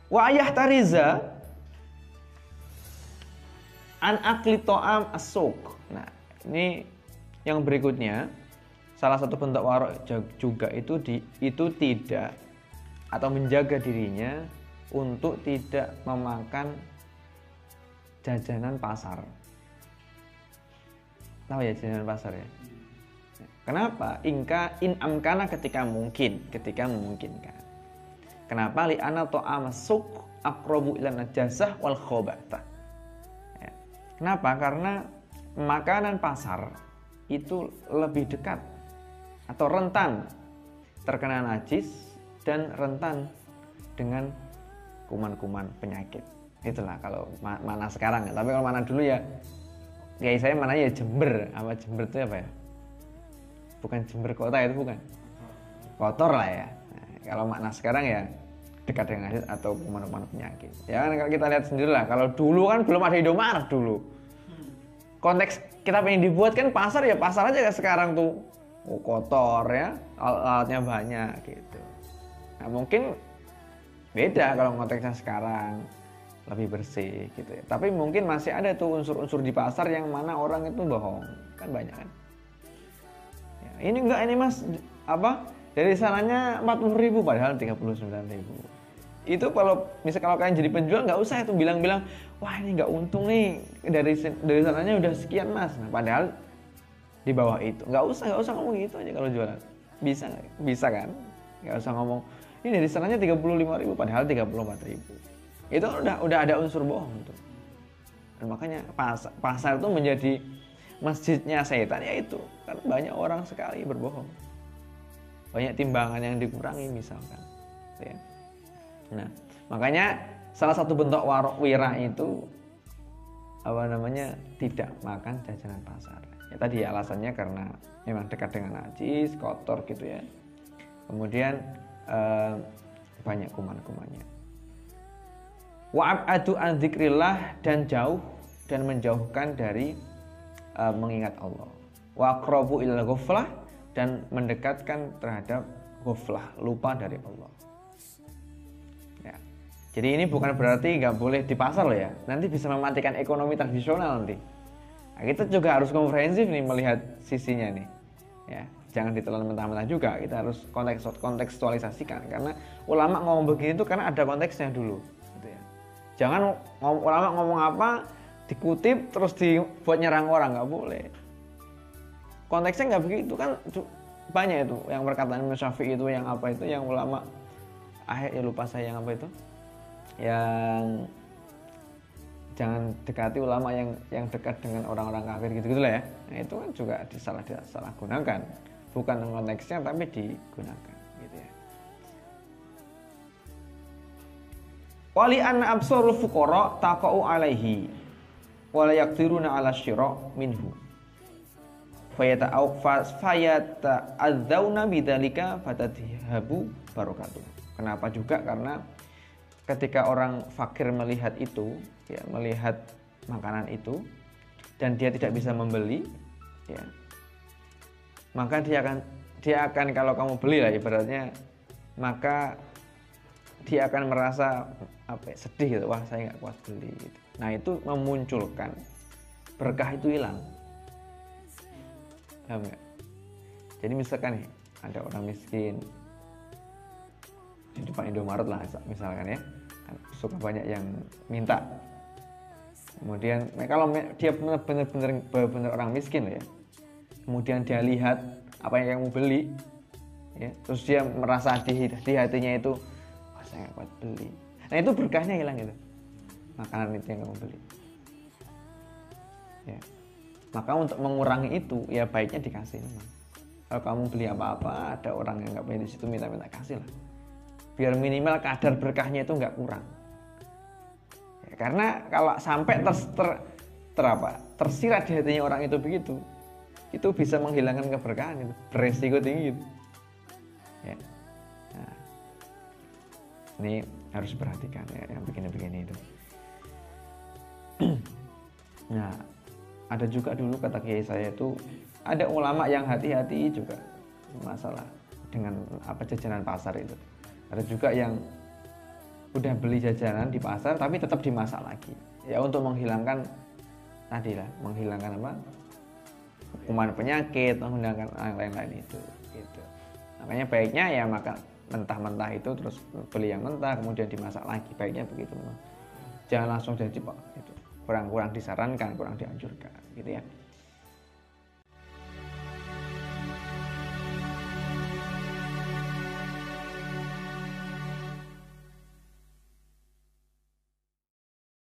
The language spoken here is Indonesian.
Wa ayah tariza an akli to'am asuk. Nah, ini yang berikutnya, salah satu bentuk warok juga itu tidak atau menjaga dirinya untuk tidak memakan jajanan pasar. Tahu ya jajanan pasar ya? Kenapa? In amkana ketika memungkinkan. Kenapa? Li'anna ta'ama suk aqrabu ila najasah wal khobatah. Ya. Kenapa? Karena makanan pasar itu lebih dekat atau rentan terkena najis dan rentan dengan kuman-kuman penyakit. Itulah kalau mana sekarang ya. Tapi kalau mana dulu ya, kayak saya mana ya Jember. Apa Jember itu apa ya? Bukan Jember kota itu bukan. Kotor lah ya. Nah, kalau makna sekarang ya dekat dengan najis atau kuman-kuman penyakit. Ya kan kalau kita lihat sendiri lah. Kalau dulu kan belum ada Indomaret dulu. Konteks kita pengen dibuat kan pasar ya pasar aja sekarang tuh kotor ya, alatnya banyak gitu. Nah mungkin beda kalau konteksnya sekarang lebih bersih gitu ya. Tapi mungkin masih ada tuh unsur-unsur di pasar yang mana orang itu bohong kan banyak kan. Ya, ini enggak ini mas apa dari sananya 40.000 padahal 39.000. Itu kalau kalian jadi penjual nggak usah itu bilang-bilang wah ini nggak untung nih dari sananya udah sekian mas. Nah, padahal di bawah itu nggak usah ngomong gitu aja kalau jualan bisa kan nggak usah ngomong ini dari sananya 35.000 padahal 34.000. Itu udah ada unsur bohong tuh. Dan makanya pasar itu menjadi masjidnya setan ya itu karena banyak orang sekali berbohong, banyak timbangan yang dikurangi misalkan ya. Nah makanya salah satu bentuk warok wira itu tidak makan jajanan pasar ya. Tadi alasannya karena memang dekat dengan najis, kotor gitu ya, kemudian banyak kuman-kumannya. Wa ab'adu an dzikrillah dan menjauhkan dari mengingat Allah. Wa aqrabu ilal ghaflah dan mendekatkan terhadap ghaflah, lupa dari Allah. Ya. Jadi ini bukan berarti nggak boleh di pasar loh ya. Nanti bisa mematikan ekonomi tradisional nanti. Nah, kita juga harus komprehensif nih melihat sisinya nih. Ya, jangan ditelan mentah-mentah juga. Kita harus kontekstualisasikan karena ulama ngomong begini itu karena ada konteksnya dulu. Gitu ya. Jangan ulama ngomong apa dikutip terus dibuat nyerang orang, nggak boleh. Konteksnya nggak begitu kan banyak itu yang perkataan Imam Syafi'i itu yang apa itu yang ulama ya lupa saya yang apa itu yang jangan dekati ulama yang dekat dengan orang-orang kafir gitu-gitulah ya. Nah itu kan juga disalahgunakan, bukan konteksnya tapi digunakan gitu ya. Wali anna absarul fuqara taqa'u alaihi wala yaqdiruna ala syira' minhu fayata'adzawna bidzalika fatadhhabu barakatuh. Kenapa juga? Karena ketika orang fakir melihat itu ya, melihat makanan itu dan dia tidak bisa membeli ya, maka dia akan kalau kamu beli lah ibaratnya, maka dia akan merasa sedih gitu, wah saya nggak kuat beli gitu. Nah itu memunculkan berkah itu hilang. Paham nggak? Jadi misalkan nih ada orang miskin di depan Indomaret lah misalkan ya, kan suka banyak yang minta. Kemudian kalau dia benar-benar orang miskin ya, kemudian dia lihat apa yang kamu beli ya, terus dia merasa di hatinya itu wah saya nggak kuat beli. Nah itu berkahnya hilang itu, makanan itu yang kamu beli ya. Maka untuk mengurangi itu ya baiknya dikasih memang. Kalau kamu beli apa-apa ada orang yang nggak punya di situ, minta kasih lah, biar minimal kadar berkahnya itu nggak kurang ya, karena kalau sampai tersirat di hatinya orang itu begitu, itu bisa menghilangkan keberkahan, itu beresiko tinggi gitu ya. Nah, ini harus perhatikan ya yang begini-begini itu. Nah ada juga dulu kata kiai saya itu ada ulama yang hati-hati juga masalah dengan jajanan pasar itu. Ada juga yang udah beli jajanan di pasar tapi tetap dimasak lagi. Ya untuk menghilangkan tadi lah, menghilangkan apa? Kuman penyakit, menghilangkan yang lain-lain itu gitu. Makanya baiknya ya makan mentah-mentah itu terus beli yang mentah kemudian dimasak lagi, baiknya begitu. Jangan langsung jadi Pak, itu kurang disarankan, kurang dianjurkan gitu ya.